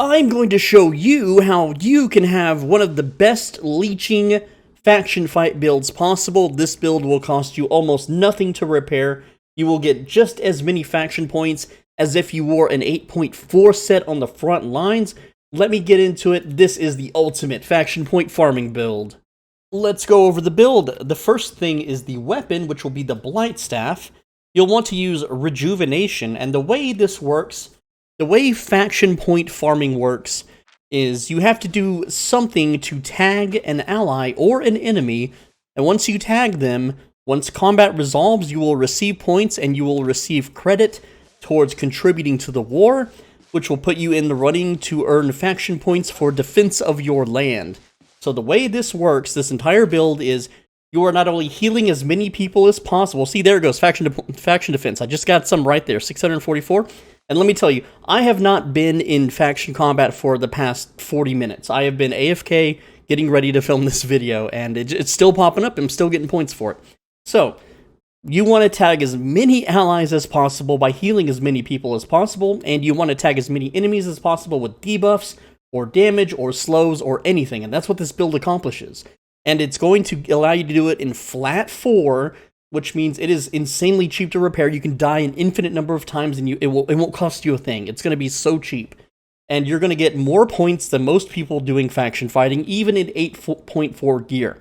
I'm going to show you how you can have one of the best leeching faction fight builds possible. This build will cost you almost nothing to repair. You will get just as many faction points as if you wore an 8.4 set on the front lines. Let me get into it. This is the ultimate faction point farming build. Let's go over the build. The first thing is the weapon, which will be the Blight Staff. You'll want to use Rejuvenation, and the way this works, the way faction point farming works, is you have to do something to tag an ally or an enemy, and once you tag them, once combat resolves, you will receive points and you will receive credit towards contributing to the war, which will put you in the running to earn faction points for defense of your land. So the way this works, this entire build, is you are not only healing as many people as possible. See, there it goes, faction defense. I just got some right there, 644. And let me tell you, I have not been in faction combat for the past 40 minutes. I have been AFK getting ready to film this video, and it's still popping up. I'm still getting points for it. So, you want to tag as many allies as possible by healing as many people as possible, and you want to tag as many enemies as possible with debuffs, or damage, or slows, or anything, and that's what this build accomplishes. And it's going to allow you to do it in flat 4, which means it is insanely cheap to repair. You can die an infinite number of times, and it won't cost you a thing. It's going to be so cheap. And you're going to get more points than most people doing faction fighting, even in 8.4 gear.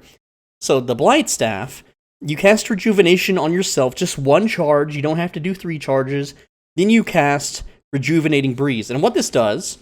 So the Blight Staff, you cast Rejuvenation on yourself, just one charge. You don't have to do 3 charges. Then you cast Rejuvenating Breeze. And what this does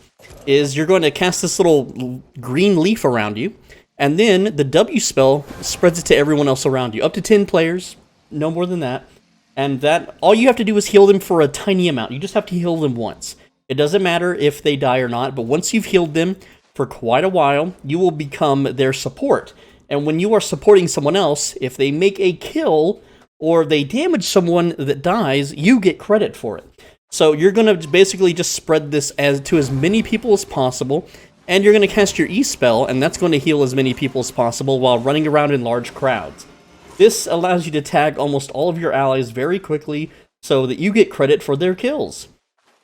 is you're going to cast this little green leaf around you, and then the W spell spreads it to everyone else around you. Up to 10 players, no more than that. And that all you have to do is heal them for a tiny amount. You just have to heal them once. It doesn't matter if they die or not, but once you've healed them for quite a while, you will become their support. And when you are supporting someone else, if they make a kill or they damage someone that dies, you get credit for it. So you're going to basically just spread this to as many people as possible, and you're going to cast your E-spell, and that's going to heal as many people as possible while running around in large crowds. This allows you to tag almost all of your allies very quickly so that you get credit for their kills.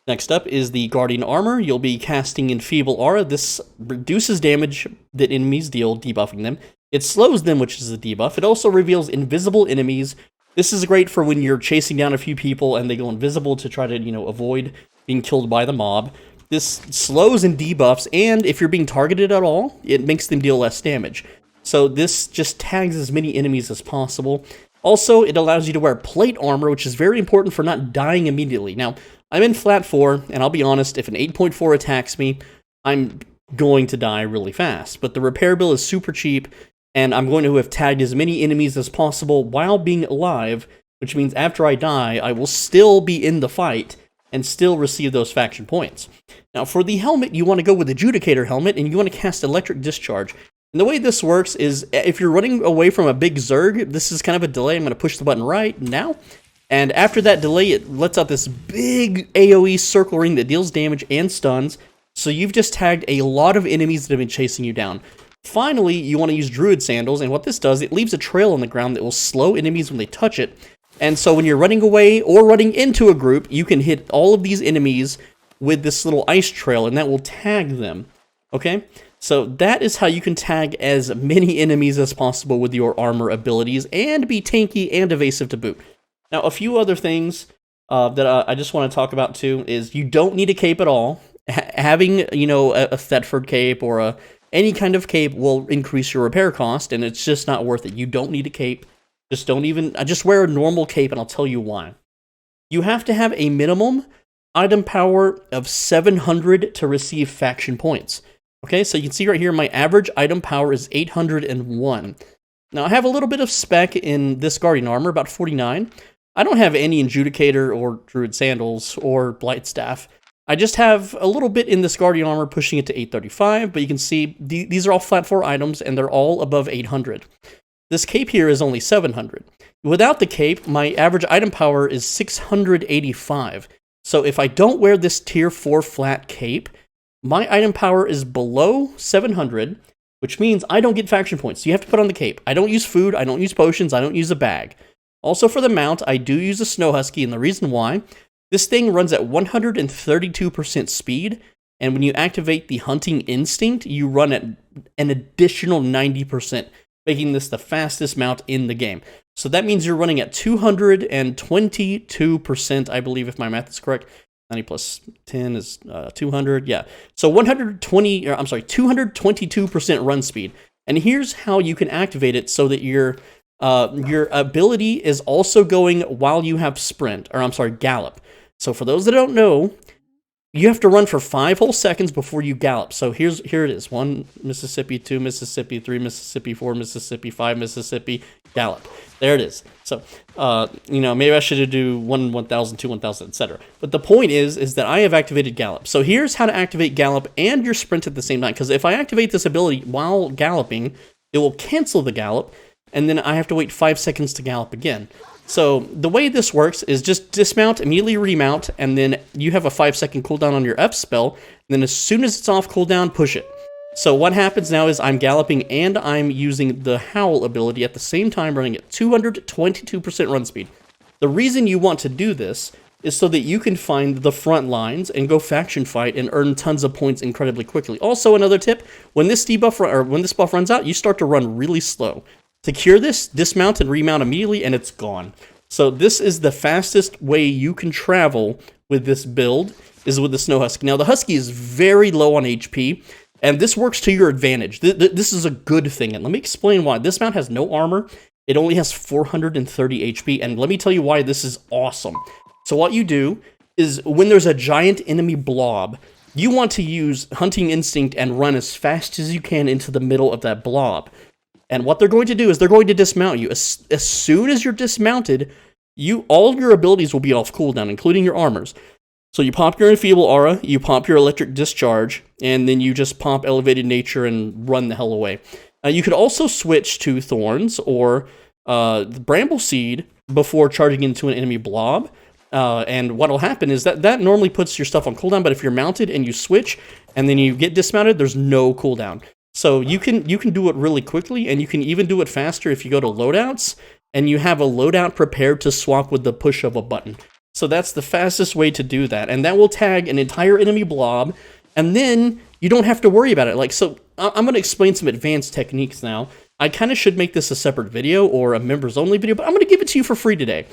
Next up is the Guardian Armor. You'll be casting Enfeeble Aura. This reduces damage that enemies deal, debuffing them. It slows them, which is a debuff. It also reveals invisible enemies. This is great for when you're chasing down a few people and they go invisible to try to, avoid being killed by the mob. This slows and debuffs, and if you're being targeted at all, it makes them deal less damage. So this just tags as many enemies as possible. Also, it allows you to wear plate armor, which is very important for not dying immediately. Now, I'm in flat 4, and I'll be honest, if an 8.4 attacks me, I'm going to die really fast. But the repair bill is super cheap, and I'm going to have tagged as many enemies as possible while being alive, which means after I die, I will still be in the fight and still receive those faction points. Now, for the helmet, you want to go with Adjudicator Helmet, and you want to cast Electric Discharge. And the way this works is, if you're running away from a big Zerg, this is kind of a delay. I'm going to push the button right now. And after that delay, it lets out this big AoE circle ring that deals damage and stuns. So you've just tagged a lot of enemies that have been chasing you down. Finally, you want to use Druid Sandals, and what this does, it leaves a trail on the ground that will slow enemies when they touch it. And so when you're running away or running into a group, you can hit all of these enemies with this little ice trail, and that will tag them. Okay? So that is how you can tag as many enemies as possible with your armor abilities, and be tanky and evasive to boot. Now, a few other things that I just want to talk about too is you don't need a cape at all. Having, a Thetford cape or any kind of cape will increase your repair cost, and it's just not worth it. You don't need a cape. Just wear a normal cape, and I'll tell you why. You have to have a minimum item power of 700 to receive faction points. Okay, so you can see right here, my average item power is 801. Now, I have a little bit of spec in this Guardian Armor, about 49. I don't have any Adjudicator or Druid Sandals or Blight Staff. I just have a little bit in this Guardian Armor, pushing it to 835, but you can see these are all flat 4 items, and they're all above 800. This cape here is only 700. Without the cape, my average item power is 685. So if I don't wear this tier 4 flat cape, my item power is below 700, which means I don't get faction points. So you have to put on the cape. I don't use food, I don't use potions, I don't use a bag. Also for the mount, I do use a Snow Husky, and the reason why, this thing runs at 132% speed, And when you activate the hunting instinct, you run at an additional 90%, making this the fastest mount in the game. So that means you're running at 222%, I believe, if my math is correct. 90 plus 10 is 200, yeah. So 222% run speed. And here's how you can activate it so that your ability is also going while you have gallop. So for those that don't know, you have to run for 5 whole seconds before you gallop. So here it is. 1 Mississippi, 2 Mississippi, 3 Mississippi, 4 Mississippi, 5 Mississippi, gallop. There it is. So, maybe I should do 1, 1,000, 2, 1,000, etc. But the point is that I have activated gallop. So here's how to activate gallop and your sprint at the same time. Because if I activate this ability while galloping, it will cancel the gallop, and then I have to wait 5 seconds to gallop again. So the way this works is just dismount, immediately remount, and then you have a 5-second cooldown on your F spell, and then as soon as it's off cooldown, push it. So what happens now is I'm galloping and I'm using the Howl ability at the same time, running at 222% run speed. The reason you want to do this is so that you can find the front lines and go faction fight and earn tons of points incredibly quickly. Also, another tip, when this buff runs out, you start to run really slow. To cure this, dismount and remount immediately, and it's gone. So this is the fastest way you can travel with this build, is with the Snow Husky. Now, the Husky is very low on HP, and this works to your advantage. This is a good thing, and let me explain why. This mount has no armor. It only has 430 HP, and let me tell you why this is awesome. So what you do is, when there's a giant enemy blob, you want to use Hunting Instinct and run as fast as you can into the middle of that blob. And what they're going to do is they're going to dismount you. As soon as you're dismounted, all your abilities will be off cooldown, including your armors. So you pop your Enfeeble Aura, you pop your Electric Discharge, and then you just pop Elevated Nature and run the hell away. You could also switch to Thorns or Bramble Seed before charging into an enemy blob. And what'll happen is that normally puts your stuff on cooldown, but if you're mounted and you switch and then you get dismounted, there's no cooldown. So you can do it really quickly, and you can even do it faster if you go to loadouts, and you have a loadout prepared to swap with the push of a button. So that's the fastest way to do that, and that will tag an entire enemy blob, and then you don't have to worry about it. So I'm going to explain some advanced techniques now. I kind of should make this a separate video or a members-only video, but I'm going to give it to you for free today,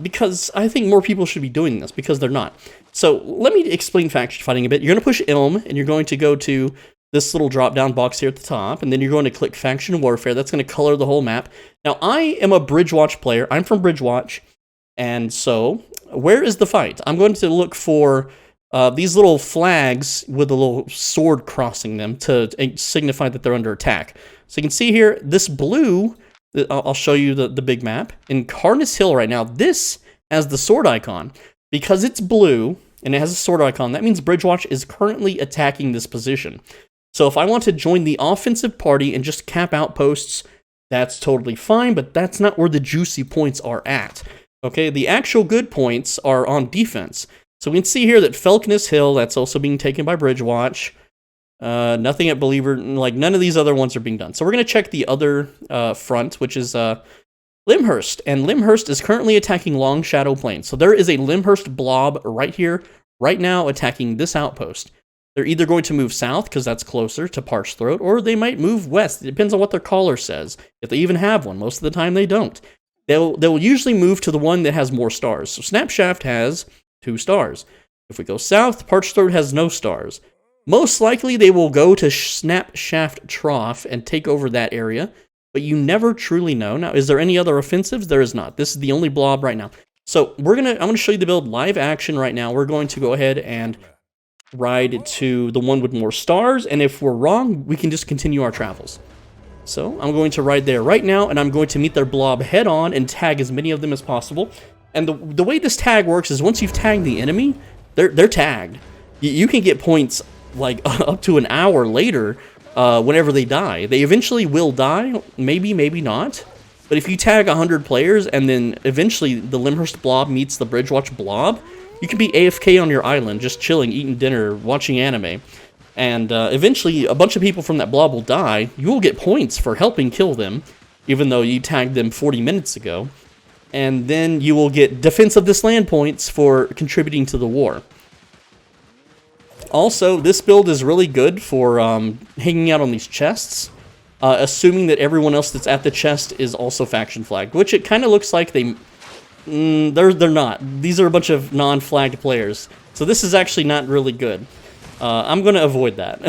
because I think more people should be doing this, because they're not. So let me explain faction fighting a bit. You're going to push Ilm, and you're going to go to this little drop-down box here at the top, and then you're going to click Faction Warfare. That's going to color the whole map. Now, I am a Bridgewatch player. I'm from Bridgewatch, and so where is the fight? I'm going to look for these little flags with a little sword crossing them to signify that they're under attack. So you can see here, this blue, I'll show you the big map. In Carnus Hill right now, this has the sword icon. Because it's blue, and it has a sword icon, that means Bridgewatch is currently attacking this position. So if I want to join the offensive party and just cap outposts, that's totally fine, but that's not where the juicy points are at. Okay, the actual good points are on defense. So we can see here that Falconess Hill, that's also being taken by Bridgewatch. Nothing at Believer, none of these other ones are being done. So we're going to check the other front, which is Limhurst. And Limhurst is currently attacking Long Shadow Plain. So there is a Limhurst blob right here, right now, attacking this outpost. They're either going to move south, because that's closer to Parched Throat, or they might move west. It depends on what their caller says, if they even have one. Most of the time, they don't. They'll usually move to the one that has more stars. So Snapshaft has 2 stars. If we go south, Parched Throat has no stars. Most likely, they will go to Snapshaft Trough and take over that area, but you never truly know. Now, is there any other offensives? There is not. This is the only blob right now. So I'm going to show you the build live action right now. We're going to go ahead and ride to the one with more stars, and if we're wrong, we can just continue our travels. So I'm going to ride there right now, and I'm going to meet their blob head on and tag as many of them as possible. And the way this tag works is once you've tagged the enemy, they're tagged. You can get points up to an hour later whenever they die. They eventually will die, maybe not. But if you tag 100 players and then eventually the Limhurst blob meets the Bridgewatch blob, you can be AFK on your island, just chilling, eating dinner, watching anime. And eventually, a bunch of people from that blob will die. You will get points for helping kill them, even though you tagged them 40 minutes ago. And then you will get Defense of this Land points for contributing to the war. Also, this build is really good for hanging out on these chests, assuming that everyone else that's at the chest is also faction flagged, which it kind of looks like they're not. These are a bunch of non-flagged players, so this is actually not really good. I'm going to avoid that.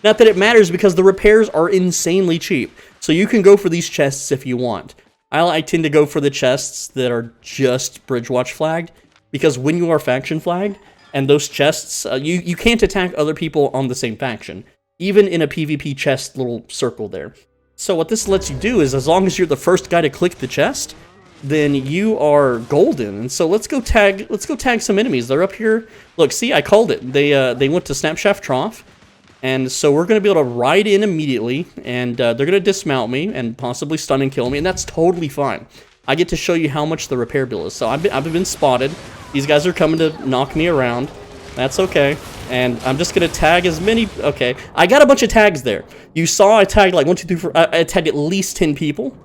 Not that it matters, because the repairs are insanely cheap, so you can go for these chests if you want. I tend to go for the chests that are just Bridgewatch flagged, because when you are faction flagged, and those chests, you can't attack other people on the same faction, even in a PvP chest little circle there. So what this lets you do is, as long as you're the first guy to click the chest, then you are golden. And so let's go tag some enemies. They're up here. Look, see, I called it. They went to Snapshaft Trough, and so we're going to be able to ride in immediately, and they're going to dismount me and possibly stun and kill me, and that's totally fine. I get to show you how much the repair bill is. So I've been spotted. These guys are coming to knock me around. That's okay. And I'm just going to tag as many... Okay, I got a bunch of tags there. You saw I tagged like 1, 2, 3, 4... I tagged at least 10 people.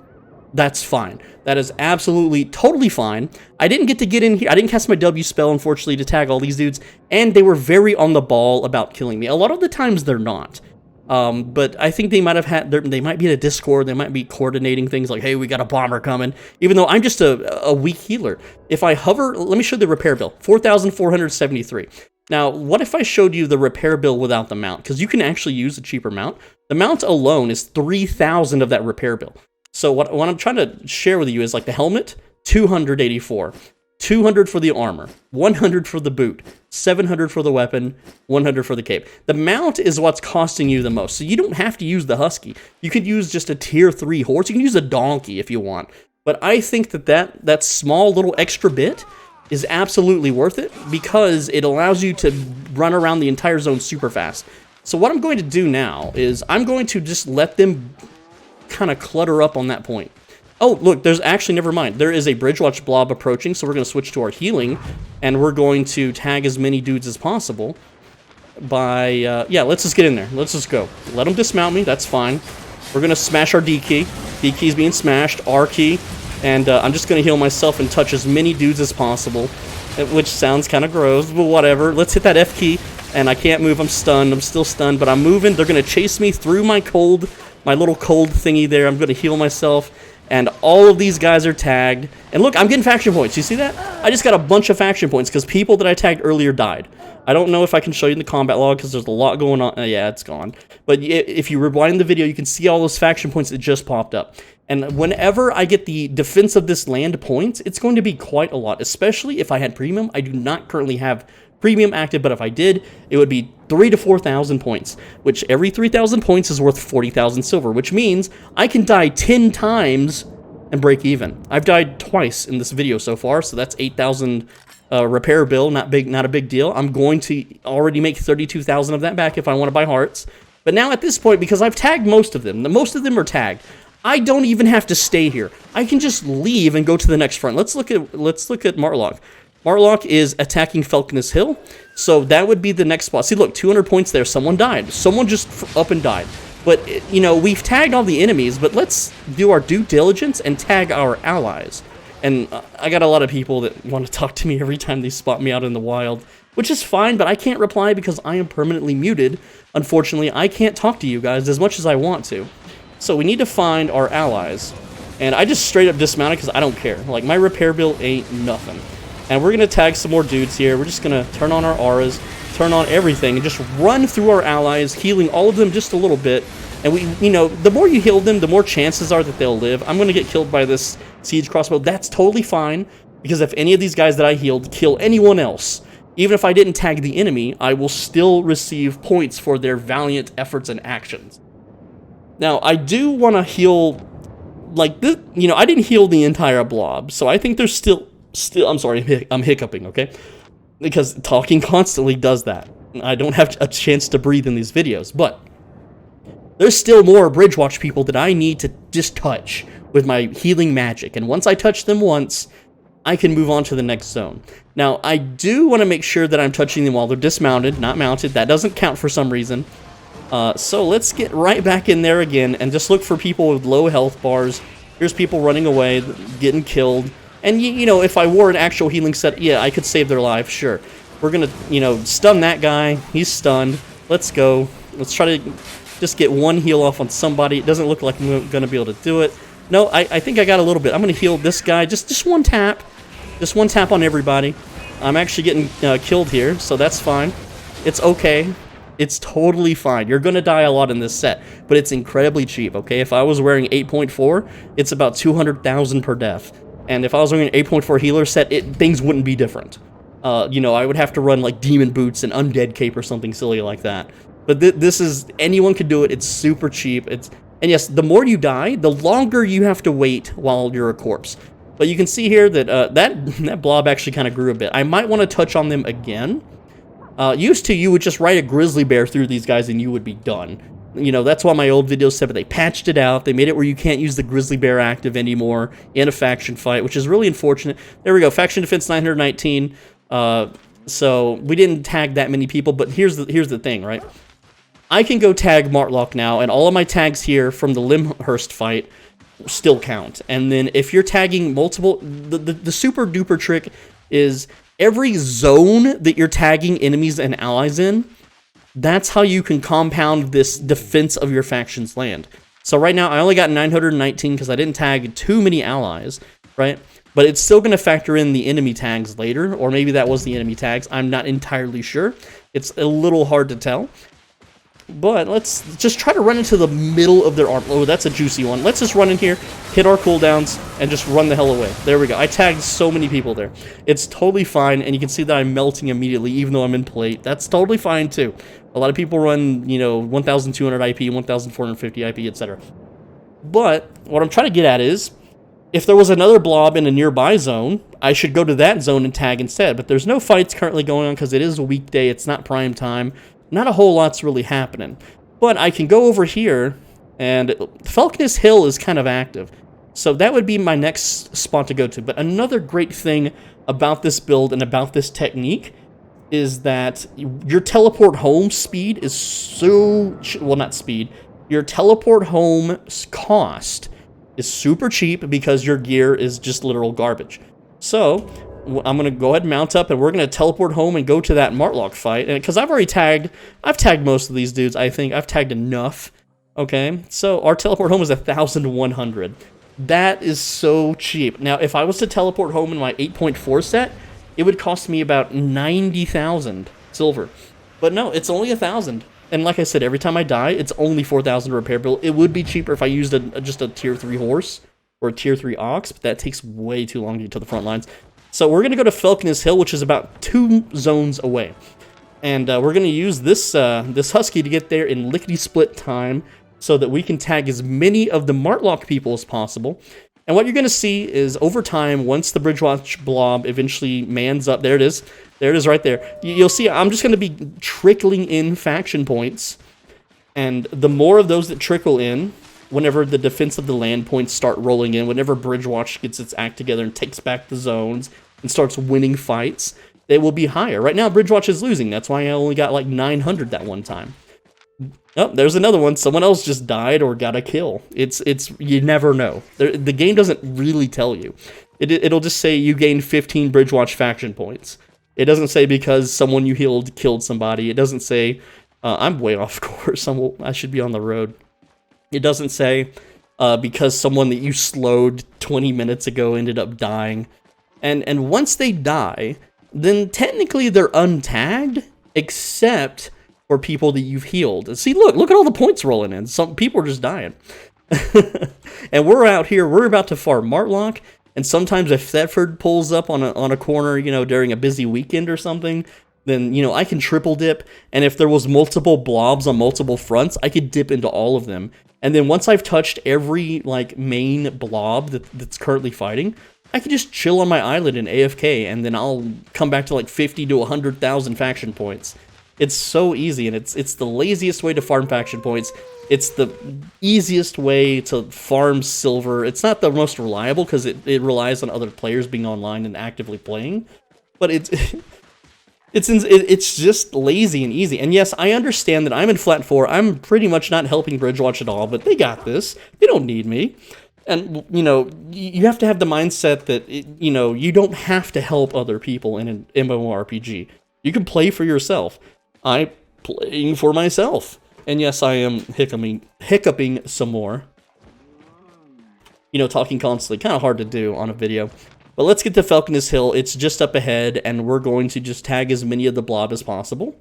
That's fine. That is absolutely, totally fine. I didn't get to get in here. I didn't cast my W spell, unfortunately, to tag all these dudes. And they were very on the ball about killing me. A lot of the times they're not. But I think they might have had... They might be in a Discord. They might be coordinating things like, hey, we got a bomber coming. Even though I'm just a weak healer. If I hover... Let me show you the repair bill. 4,473. Now, what if I showed you the repair bill without the mount? Because you can actually use a cheaper mount. The mount alone is 3,000 of that repair bill. So what I'm trying to share with you is like the helmet, 284. 200 for the armor, 100 for the boot, 700 for the weapon, 100 for the cape. The mount is what's costing you the most, so you don't have to use the Husky. You could use just a tier 3 horse. You can use a donkey if you want. But I think that small little extra bit is absolutely worth it, because it allows you to run around the entire zone super fast. So what I'm going to do now is I'm going to just let them kind of clutter up on that point. Oh, look, there's actually, never mind. There is a Bridgewatch blob approaching, so we're going to switch to our healing, and we're going to tag as many dudes as possible by, yeah, let's just get in there. Let's just go. Let them dismount me. That's fine. We're going to smash our D key. D key's being smashed. R key. And I'm just going to heal myself and touch as many dudes as possible, which sounds kind of gross, but whatever. Let's hit that F key, and I can't move. I'm stunned. I'm still stunned, but I'm moving. They're going to chase me through my little cold thingy there. I'm going to heal myself. And all of these guys are tagged. And look, I'm getting faction points. You see that? I just got a bunch of faction points because people that I tagged earlier died. I don't know if I can show you in the combat log because there's a lot going on. Yeah, it's gone. But if you rewind the video, you can see all those faction points that just popped up. And whenever I get the defense of this land points, it's going to be quite a lot, especially if I had premium. I do not currently have premium active, but if I did, it would be 3,000 to 4,000 points, which every 3,000 points is worth 40,000 silver, which means I can die 10 times and break even. I've died twice in this video so far, so that's 8,000 repair bill, not a big deal. I'm going to already make 32,000 of that back if I want to buy hearts. But now at this point, because I've tagged most of them are tagged, I don't even have to stay here. I can just leave and go to the next front. Let's look at Martlock. Martlock is attacking Falconess Hill, so that would be the next spot. See, look, 200 points there. Someone died. Someone just up and died. But, you know, we've tagged all the enemies, but let's do our due diligence and tag our allies. And I got a lot of people that want to talk to me every time they spot me out in the wild, which is fine, but I can't reply because I am permanently muted. Unfortunately, I can't talk to you guys as much as I want to. So we need to find our allies. And I just straight up dismounted because I don't care. Like, my repair bill ain't nothing. And we're going to tag some more dudes here. We're just going to turn on our auras, turn on everything, and just run through our allies, healing all of them just a little bit. And you know, the more you heal them, the more chances are that they'll live. I'm going to get killed by this siege crossbow. That's totally fine, because if any of these guys that I healed kill anyone else, even if I didn't tag the enemy, I will still receive points for their valiant efforts and actions. Now, I do want to heal, like, this, you know, I didn't heal the entire blob, so I think there's still, I'm sorry, I'm hiccuping, okay? Because talking constantly does that. I don't have a chance to breathe in these videos, but there's still more Bridgewatch people that I need to just touch with my healing magic, and once I touch them once, I can move on to the next zone. Now, I do want to make sure that I'm touching them while they're dismounted, not mounted. That doesn't count for some reason. So let's get right back in there again and just look for people with low health bars. Here's people running away, getting killed. And, you know, if I wore an actual healing set, yeah, I could save their life, sure. We're gonna, you know, stun that guy. He's stunned. Let's go. Let's try to just get one heal off on somebody. It doesn't look like I'm gonna be able to do it. No, I think I got a little bit. I'm gonna heal this guy. Just one tap. Just one tap on everybody. I'm actually getting killed here, so that's fine. It's okay. It's totally fine. You're gonna die a lot in this set, but it's incredibly cheap, okay? If I was wearing 8.4, it's about 200,000 per death. And if I was wearing an 8.4 healer set, things wouldn't be different. You know, I would have to run like Demon Boots and Undead Cape or something silly like that. But this is, anyone can do it. It's super cheap. And yes, the more you die, the longer you have to wait while you're a corpse. But you can see here that that blob actually kind of grew a bit. I might want to touch on them again. Used to, you would just ride a grizzly bear through these guys and you would be done. You know, that's why my old videos said, but they patched it out. They made it where you can't use the grizzly bear active anymore in a faction fight, which is really unfortunate. There we go, faction defense 919. So we didn't tag that many people, but here's the thing, right? I can go tag Martlock now, and all of my tags here from the Limhurst fight still count. And then if you're tagging multiple, the super duper trick is every zone that you're tagging enemies and allies in, that's how you can compound this defense of your faction's land. So right now, I only got 919 because I didn't tag too many allies, right? But it's still going to factor in the enemy tags later, or maybe that was the enemy tags. I'm not entirely sure. It's a little hard to tell. But let's just try to run into the middle of their arm. Oh, that's a juicy one. Let's just run in here, hit our cooldowns, and just run the hell away. There we go. I tagged so many people there. It's totally fine, and you can see that I'm melting immediately, even though I'm in plate. That's totally fine, too. A lot of people run, you know, 1,200 IP, 1,450 IP, etc. But what I'm trying to get at is, if there was another blob in a nearby zone, I should go to that zone and tag instead. But there's no fights currently going on because it is a weekday. It's not prime time. Not a whole lot's really happening. But I can go over here, and Falconis Hill is kind of active. So that would be my next spot to go to. But another great thing about this build and about this technique is that your teleport home speed is so... Well, not speed. Your teleport home cost is super cheap because your gear is just literal garbage. So I'm going to go ahead and mount up, and we're going to teleport home and go to that Martlock fight. Because I've tagged most of these dudes, I think. I've tagged enough, okay? So our teleport home is 1,100. That is so cheap. Now, if I was to teleport home in my 8.4 set, it would cost me about 90,000 silver. But no, it's only 1,000. And like I said, every time I die, it's only 4,000 repair bill. It would be cheaper if I used just a tier 3 horse or a tier 3 ox, but that takes way too long to get to the front lines. So we're going to go to Falconis Hill, which is about 2 zones away. And we're going to use this Husky to get there in lickety-split time so that we can tag as many of the Martlock people as possible. And what you're going to see is over time, once the Bridgewatch blob eventually mans up, there it is. There it is right there. You'll see I'm just going to be trickling in faction points. And the more of those that trickle in, whenever the defense of the land points start rolling in, whenever Bridgewatch gets its act together and takes back the zones and starts winning fights, they will be higher. Right now, Bridgewatch is losing. That's why I only got like 900 that one time. Oh, there's another one. Someone else just died or got a kill. It's you never know. The game doesn't really tell you. It'll just say you gained 15 Bridgewatch faction points. It doesn't say because someone you healed killed somebody. It doesn't say, I'm way off course. I should be on the road. It doesn't say because someone that you slowed 20 minutes ago ended up dying. And once they die, then technically they're untagged, except for people that you've healed. And see, look at all the points rolling in. Some people are just dying. And we're out here, we're about to farm Martlock, and sometimes if Thetford pulls up on a corner, you know, during a busy weekend or something, then, you know, I can triple dip, and if there was multiple blobs on multiple fronts, I could dip into all of them. And then once I've touched every, like, main blob that's currently fighting, I can just chill on my island in AFK, and then I'll come back to, like, 50 to 100,000 faction points. It's so easy, and it's the laziest way to farm faction points. It's the easiest way to farm silver. It's not the most reliable, because it relies on other players being online and actively playing, but it's just lazy and easy. And yes, I understand that I'm in flat 4. I'm pretty much not helping Bridgewatch at all, but they got this. They don't need me. And, you know, you have to have the mindset that, you know, you don't have to help other people in an MMORPG. You can play for yourself. I'm playing for myself. And yes, I am hiccuping some more. You know, talking constantly, kind of hard to do on a video. But let's get to Falconess Hill. It's just up ahead, and we're going to just tag as many of the blob as possible.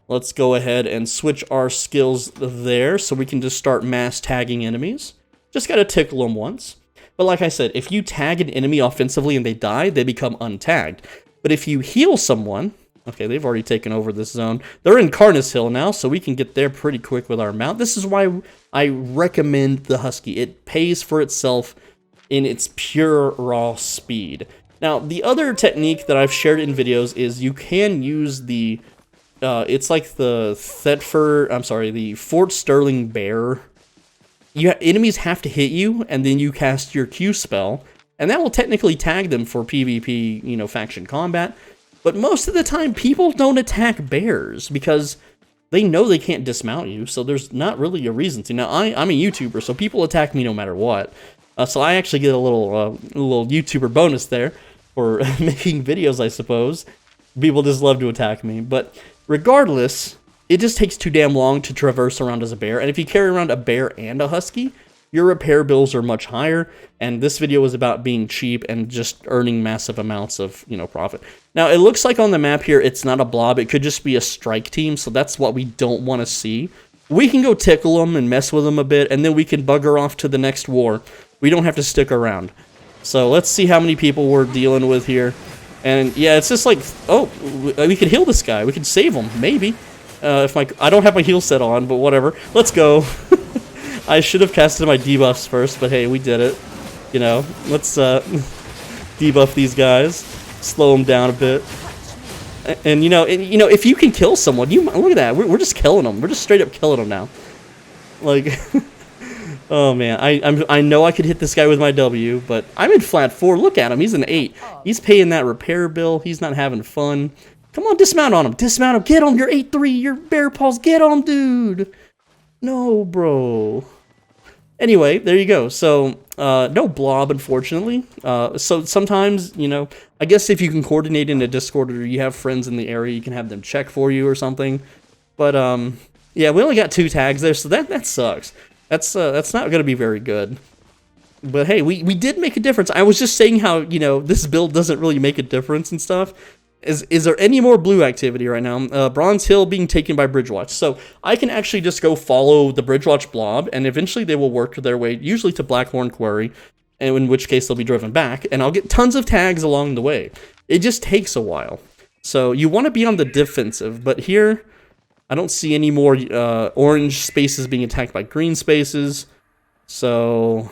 Let's go ahead and switch our skills there so we can just start mass tagging enemies. Just gotta tickle them once. But like I said, if you tag an enemy offensively and they die, they become untagged. But if you heal someone... Okay, they've already taken over this zone. They're in Carnus Hill now, so we can get there pretty quick with our mount. This is why I recommend the Husky. It pays for itself in its pure raw speed. Now, the other technique that I've shared in videos is you can use the... it's like the the Fort Sterling Bear. Enemies have to hit you, and then you cast your Q spell, and that will technically tag them for PvP, you know, faction combat. But most of the time, people don't attack bears because they know they can't dismount you, so there's not really a reason to. Now, I'm a YouTuber, so people attack me no matter what. So I actually get a little YouTuber bonus there for making videos, I suppose. People just love to attack me, but regardless, it just takes too damn long to traverse around as a bear, and if you carry around a bear and a husky, your repair bills are much higher, and this video is about being cheap and just earning massive amounts of, you know, profit. Now, it looks like on the map here, it's not a blob, it could just be a strike team, so that's what we don't want to see. We can go tickle them and mess with them a bit, and then we can bugger off to the next war. We don't have to stick around. So let's see how many people we're dealing with here. And yeah, it's just like, oh, we could heal this guy. We could save him, maybe. I don't have my heal set on, but whatever. Let's go. I should have casted my debuffs first, but hey, we did it. You know, let's debuff these guys, slow them down a bit. And you know, if you can kill someone, look at that. We're just killing them. We're just straight up killing them now. Like, oh man, I know I could hit this guy with my W, but I'm in flat 4. Look at him. He's an 8. He's paying that repair bill. He's not having fun. Come on, dismount on him. Dismount him. Get him. You're 8-3. You're bear paws. Get him, dude. No, bro. Anyway, there you go. So, no blob, unfortunately. So sometimes, you know, I guess if you can coordinate in a Discord or you have friends in the area, you can have them check for you or something. But, yeah, we only got 2 tags there, so that sucks. That's not going to be very good. But hey, we did make a difference. I was just saying how, you know, this build doesn't really make a difference and stuff. Is there any more blue activity right now? Bronze Hill being taken by Bridgewatch. So I can actually just go follow the Bridgewatch blob, and eventually they will work their way, usually to Blackhorn Quarry, and in which case they'll be driven back, and I'll get tons of tags along the way. It just takes a while. So you want to be on the defensive, but here I don't see any more orange spaces being attacked by green spaces. So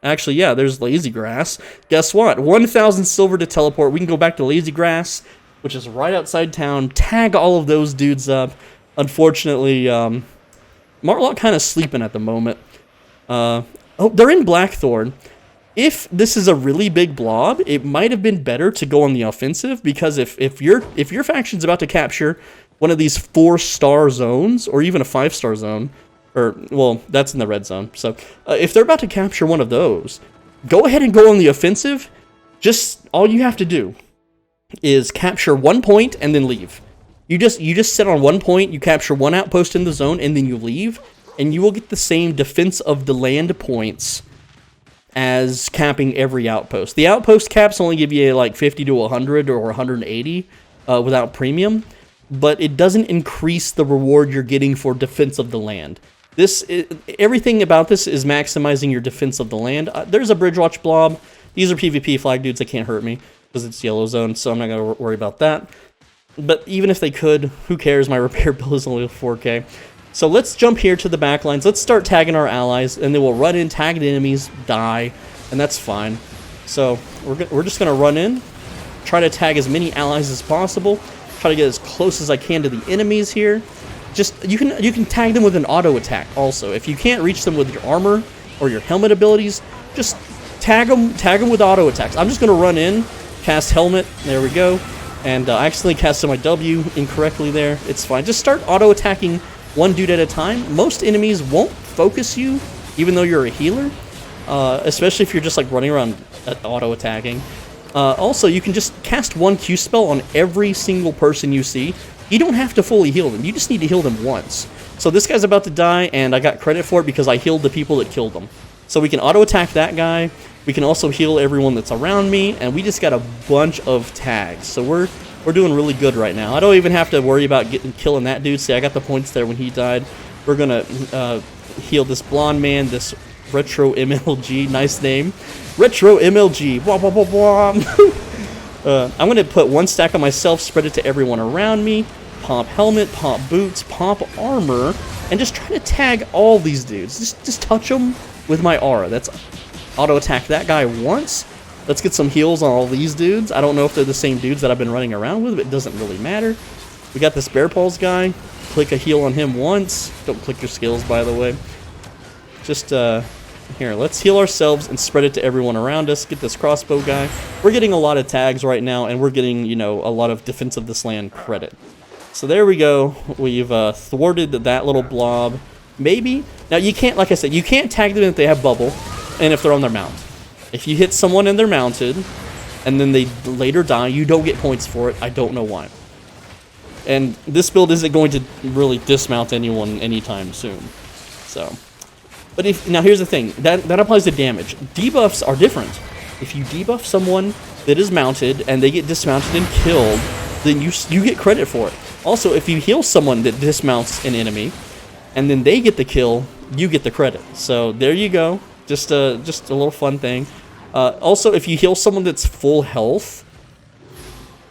actually, yeah, there's Lazy Grass. Guess what? 1,000 silver to teleport. We can go back to Lazy Grass, which is right outside town. Tag all of those dudes up. Unfortunately, Marlock kind of sleeping at the moment. Oh, they're in Blackthorn. If this is a really big blob, it might have been better to go on the offensive, because if your faction's about to capture one of these 4-star zones, or even a 5-star zone, or, well, that's in the red zone. So, if they're about to capture one of those, go ahead and go on the offensive. Just, all you have to do is capture 1 point and then leave. You just sit on 1 point, you capture 1 outpost in the zone, and then you leave, and you will get the same defense of the land points as capping every outpost. The outpost caps only give you like 50 to 100 or 180 without premium, but it doesn't increase the reward you're getting for defense of the land. Everything about this is maximizing your defense of the land. There's a Bridgewatch blob. These are PvP flag dudes that can't hurt me because it's yellow zone, so I'm not going to worry about that. But even if they could, who cares? My repair bill is only 4K. So let's jump here to the back lines. Let's start tagging our allies, and then we'll run in, tag the enemies, die, and that's fine. So we're just going to run in, try to tag as many allies as possible, try to get as close as I can to the enemies here. Just you can tag them with an auto attack also. If you can't reach them with your armor or your helmet abilities, just tag them with auto attacks. I'm just going to run in, cast helmet, there we go, and I accidentally casted my W incorrectly there. It's fine. Just start auto attacking one dude at a time. Most enemies won't focus you, even though you're a healer, especially if you're just like running around auto attacking. Also, you can just cast one Q spell on every single person you see. You don't have to fully heal them. You just need to heal them once. So this guy's about to die, and I got credit for it because I healed the people that killed him. So we can auto-attack that guy. We can also heal everyone that's around me, and we just got a bunch of tags. So we're doing really good right now. I don't even have to worry about killing that dude. See, I got the points there when he died. We're gonna heal this blonde man, this Retro MLG, nice name. Retro MLG. Wah, wah, wah, wah. I'm gonna put one stack on myself, spread it to everyone around me. Pop helmet, pop boots, pop armor, and just try to tag all these dudes. Just touch them with my aura. That's auto attack that guy once. Let's get some heals on all these dudes. I don't know if they're the same dudes that I've been running around with, but it doesn't really matter. We got this Bear Paws guy. Click a heal on him once. Don't click your skills, by the way. Just, here, let's heal ourselves and spread it to everyone around us. Get this crossbow guy. We're getting a lot of tags right now, and we're getting, you know, a lot of Defense of this Land credit. So there we go. We've thwarted that little blob. Maybe. Now, you can't, like I said, you can't tag them if they have bubble and if they're on their mount. If you hit someone and they're mounted, and then they later die, you don't get points for it. I don't know why. And this build isn't going to really dismount anyone anytime soon. So, but now here's the thing. That applies to damage. Debuffs are different. If you debuff someone that is mounted and they get dismounted and killed, then you get credit for it. Also, if you heal someone that dismounts an enemy, and then they get the kill, you get the credit. So there you go. Just a little fun thing. Also, if you heal someone that's full health,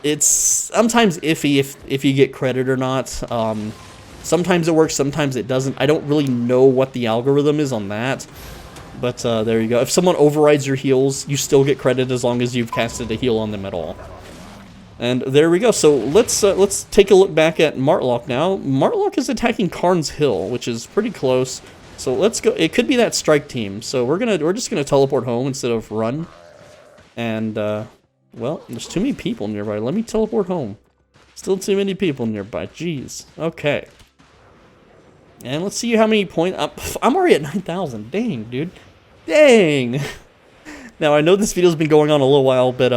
it's sometimes iffy if you get credit or not. Sometimes it works, sometimes it doesn't. I don't really know what the algorithm is on that. But there you go. If someone overrides your heals, you still get credit as long as you've casted a heal on them at all. And there we go. So let's take a look back at Martlock now. Martlock is attacking Karn's Hill, which is pretty close. So let's go. It could be that strike team. So we're just gonna teleport home instead of run. And well, there's too many people nearby. Let me teleport home. Still too many people nearby. Jeez. Okay. And let's see how many points. I'm already at 9,000. Dang, dude. Dang. Now I know this video's been going on a little while, but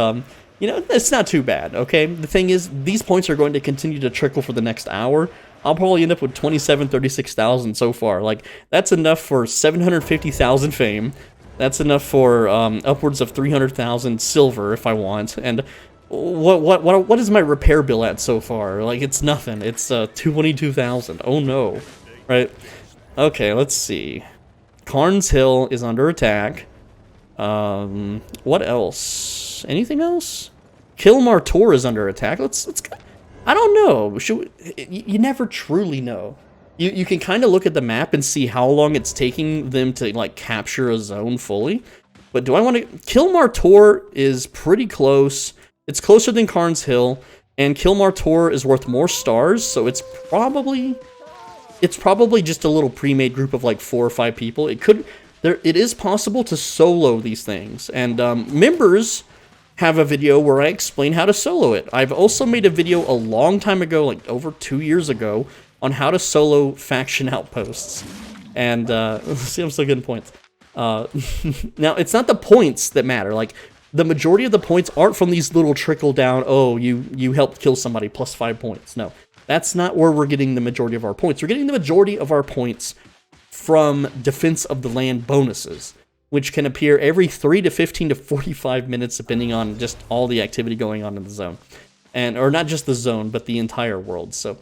you know, it's not too bad. Okay. The thing is, these points are going to continue to trickle for the next hour. I'll probably end up with 36,000 so far. Like, that's enough for 750,000 fame. That's enough for upwards of 300,000 silver if I want. And what is my repair bill at so far? Like, it's nothing. It's 22,000. Oh no. Right. Okay, let's see. Karn's Hill is under attack. What else? Anything else? Kilmar Tor is under attack. Let's I don't know. You never truly know. You can kind of look at the map and see how long it's taking them to like capture a zone fully. But do I want to? Kilmar Tor is pretty close. It's closer than Karn's Hill, and Kilmar Tor is worth more stars, so it's probably just a little pre-made group of like 4 or 5 people. It is possible to solo these things, and members have a video where I explain how to solo it. I've also made a video a long time ago, like over 2 years ago, on how to solo faction outposts. And see, I'm still getting points. Now, it's not the points that matter. Like, the majority of the points aren't from these little trickle down, oh, you helped kill somebody, plus 5 points. No, that's not where we're getting the majority of our points. We're getting the majority of our points from Defense of the Land bonuses, which can appear every 3 to 15 to 45 minutes, depending on just all the activity going on in the zone. Or not just the zone, but the entire world. So,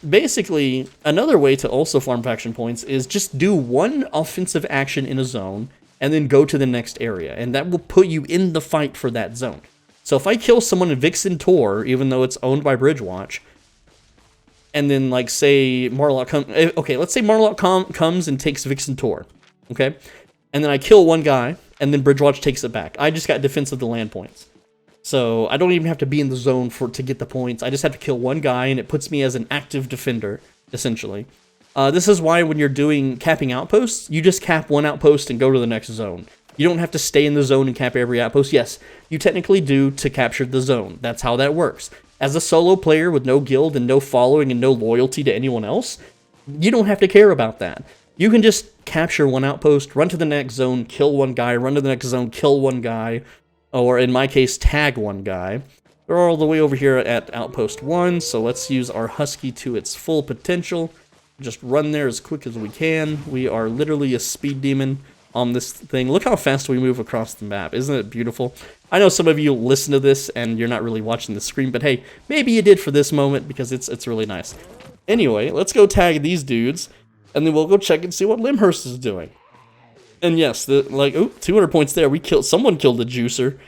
basically, another way to also farm faction points is just do one offensive action in a zone, and then go to the next area, and that will put you in the fight for that zone. So if I kill someone in Vixen Tor, even though it's owned by Bridgewatch, and then, like, say, Martlock let's say Martlock comes and takes Vixen Tor, okay? And then I kill one guy, and then Bridgewatch takes it back. I just got Defense of the Land points. So I don't even have to be in the zone to get the points. I just have to kill one guy, and it puts me as an active defender, essentially. This is why when you're doing capping outposts, you just cap one outpost and go to the next zone. You don't have to stay in the zone and cap every outpost. Yes, you technically do to capture the zone. That's how that works. As a solo player with no guild and no following and no loyalty to anyone else, you don't have to care about that. You can just capture one outpost, run to the next zone, kill one guy, run to the next zone, kill one guy. or in my case, tag one guy. They're all the way over here at outpost 1, so let's use our Husky to its full potential. Just run there as quick as we can. We are literally a speed demon on this thing. Look how fast we move across the map. Isn't it beautiful? I know some of you listen to this and you're not really watching the screen, but hey, maybe you did for this moment because it's really nice. Anyway, let's go tag these dudes, and then we'll go check and see what Limhurst is doing. And yes, 200 points there. Someone killed the juicer.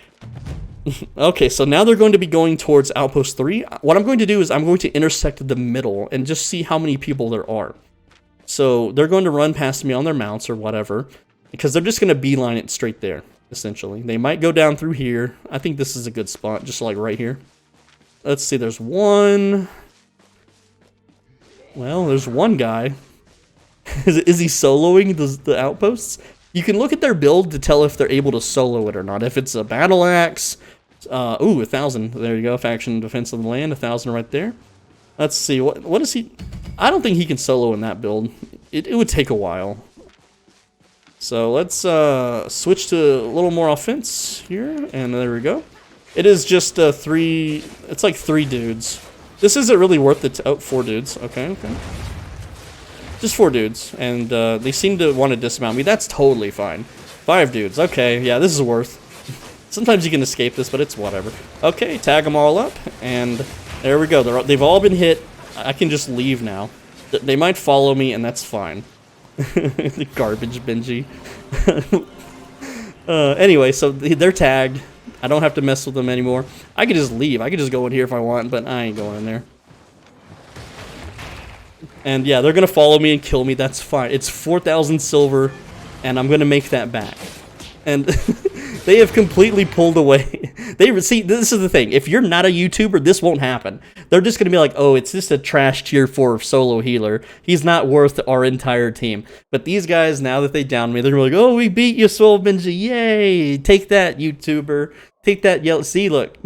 Okay, so now they're going to be going towards Outpost 3. What I'm going to do is I'm going to intersect the middle and just see how many people there are. So they're going to run past me on their mounts or whatever, because they're just going to beeline it straight there, essentially. They might go down through here. I think this is a good spot, just like right here. Let's see, there's one. Well, there's one guy. Is he soloing the outposts? You can look at their build to tell if they're able to solo it or not. If it's a battle axe, 1,000. There you go. Faction defense of the land, 1,000 right there. Let's see. What is he? I don't think he can solo in that build. It would take a while. So let's switch to a little more offense here, and there we go. It is just 3. It's like 3 dudes. This isn't really worth it. Oh, 4 dudes. Okay. Just 4 dudes, and they seem to want to dismount me. That's totally fine. 5 dudes. Okay, yeah, this is worth. Sometimes you can escape this, but it's whatever. Okay, tag them all up, and there we go. They've all been hit. I can just leave now. They might follow me, and that's fine. The garbage Benji. Anyway, so they're tagged. I don't have to mess with them anymore. I could just leave. I could just go in here if I want, but I ain't going in there. And yeah, they're going to follow me and kill me. That's fine. It's 4,000 silver, and I'm going to make that back. And they have completely pulled away. See, this is the thing. If you're not a YouTuber, this won't happen. They're just going to be like, oh, it's just a trash tier 4 solo healer. He's not worth our entire team. But these guys, now that they downed me, they're like, oh, we beat you, Soul Benji. Yay. Take that, YouTuber. Take that yellow. See, look.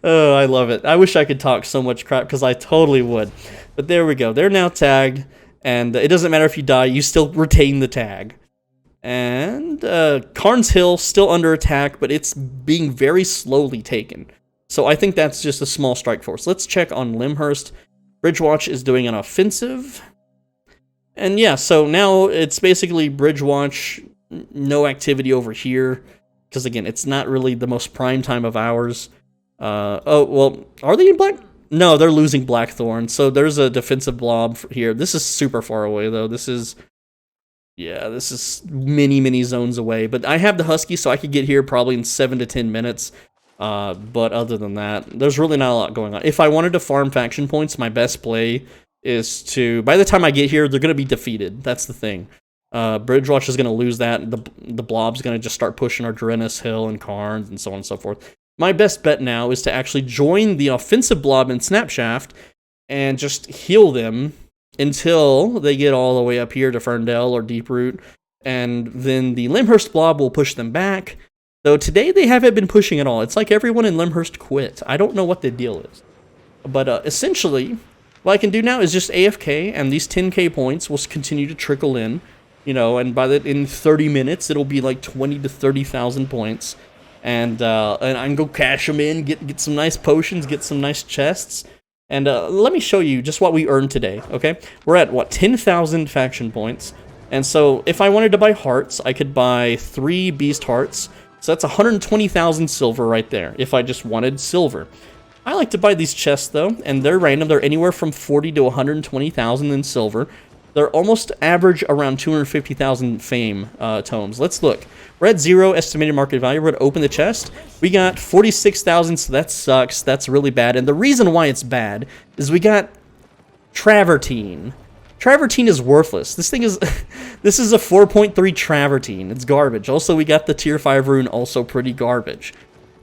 Oh, I love it. I wish I could talk so much crap because I totally would. But there we go. They're now tagged. And it doesn't matter if you die. You still retain the tag. And Carnes Hill still under attack, but it's being very slowly taken. So I think that's just a small strike force. Let's check on Limhurst. Bridgewatch is doing an offensive. And yeah, so now it's basically Bridgewatch, no activity over here. Because again, it's not really the most prime time of ours. Oh, well, are they in black? No, they're losing Blackthorn. So there's a defensive blob here. This is super far away, though. This is... yeah, this is many zones away. But I have the Husky, so I could get here probably in 7 to 10 minutes. But other than that, there's really not a lot going on. If I wanted to farm faction points, my best play is to... by the time I get here, they're going to be defeated. That's the thing. Bridgewatch is going to lose that. The blob's going to just start pushing our Drennis Hill and Carnes and so on and so forth. My best bet now is to actually join the offensive blob in Snapshaft and just heal them until they get all the way up here to Ferndale or Deeproot, and then the Limhurst blob will push them back. Though today they haven't been pushing at all. It's like everyone in Limhurst quit. I don't know what the deal is. But essentially, what I can do now is just AFK, and these 10k points will continue to trickle in. You know, and in 30 minutes, it'll be like 20 to 30,000 points. And I can go cash them in, get some nice potions, get some nice chests. And let me show you just what we earned today, okay? We're at, what, 10,000 faction points. And so if I wanted to buy hearts, I could buy 3 beast hearts. So that's 120,000 silver right there, if I just wanted silver. I like to buy these chests, though, and they're random. They're anywhere from 40 to 120,000 in silver. They're almost average around 250,000 fame tomes. Let's look. We're at 0 estimated market value. We're going to open the chest. We got 46,000, so that sucks. That's really bad. And the reason why it's bad is we got Travertine. Travertine is worthless. This thing is... this is a 4.3 Travertine. It's garbage. Also, we got the tier 5 rune, also pretty garbage.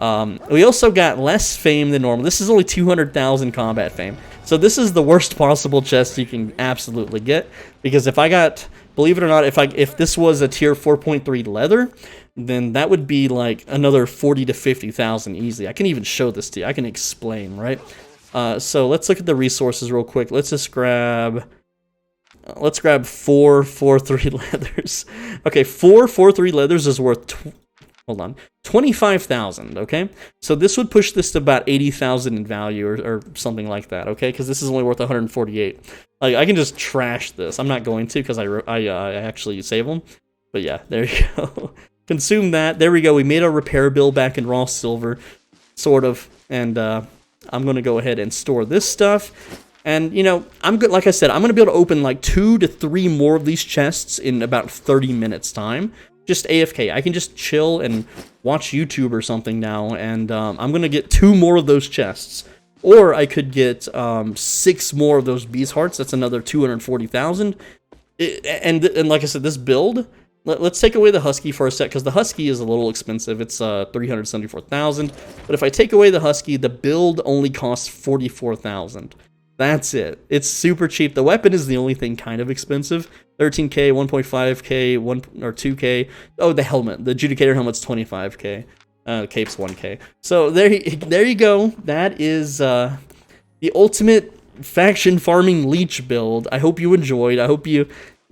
We also got less fame than normal. This is only 200,000 combat fame. So this is the worst possible chest you can absolutely get. Because if I got... believe it or not, if this was a tier 4.3 leather, then that would be like another 40 to 50,000 easily. I can even show this to you. I can explain, right? So let's look at the resources real quick. Let's just grab... let's grab 4 4.3 leathers. Okay, 4 4.3 leathers is worth... hold on, 25,000, okay? So this would push this to about 80,000 in value or something like that, okay? Because this is only worth 148. Like, I can just trash this. I'm not going to because I actually save them. But yeah, there you go. Consume that. There we go. We made a repair bill back in raw silver, sort of. And I'm going to go ahead and store this stuff. And, you know, I'm good. Like I said, I'm going to be able to open like 2 to 3 more of these chests in about 30 minutes time. Just AFK. I can just chill and watch YouTube or something now. And I'm going to get 2 more of those chests. Or I could get 6 more of those beast hearts. That's another 240,000. And like I said, this build... Let's take away the Husky for a sec, because the Husky is a little expensive. It's 374,000. But if I take away the Husky, the build only costs 44,000. That's it. It's super cheap. The weapon is the only thing kind of expensive. 13k, 1.5k, 1 or 2k. Oh, the helmet. The Adjudicator helmet's 25k. Cape's 1k. So there you go. That is the ultimate faction farming leech build. I hope you enjoyed. I hope you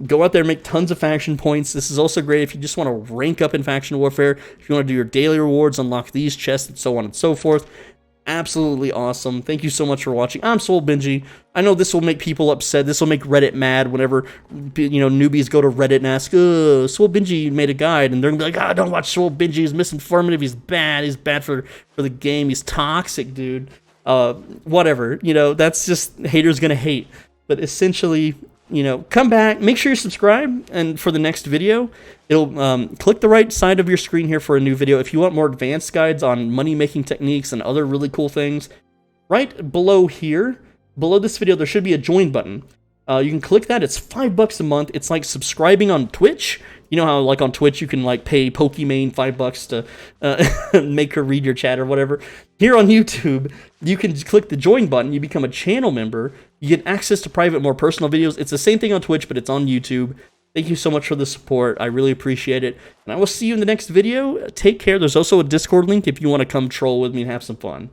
go out there and make tons of faction points. This is also great if you just want to rank up in faction warfare, if you want to do your daily rewards, unlock these chests, and so on and so forth. Absolutely awesome. Thank you so much for watching. I'm Swole Benji. I know this will make people upset. This will make Reddit mad whenever, you know, newbies go to Reddit and ask, Swole Benji made a guide, and they're gonna be like, don't watch Swole Benji. He's misinformative. He's bad. He's bad for the game. He's toxic, dude. Whatever. You know, that's just haters gonna hate. But essentially, you know, come back, make sure you subscribe, and for the next video, it'll click the right side of your screen here for a new video. If you want more advanced guides on money-making techniques and other really cool things, right below here, below this video, there should be a join button. You can click that. It's $5 a month. It's like subscribing on Twitch. You know how, like, on Twitch, you can, like, pay Pokimane $5 to make her read your chat or whatever? Here on YouTube, you can click the join button. You become a channel member. You get access to private, more personal videos. It's the same thing on Twitch, but it's on YouTube. Thank you so much for the support. I really appreciate it. And I will see you in the next video. Take care. There's also a Discord link if you want to come troll with me and have some fun.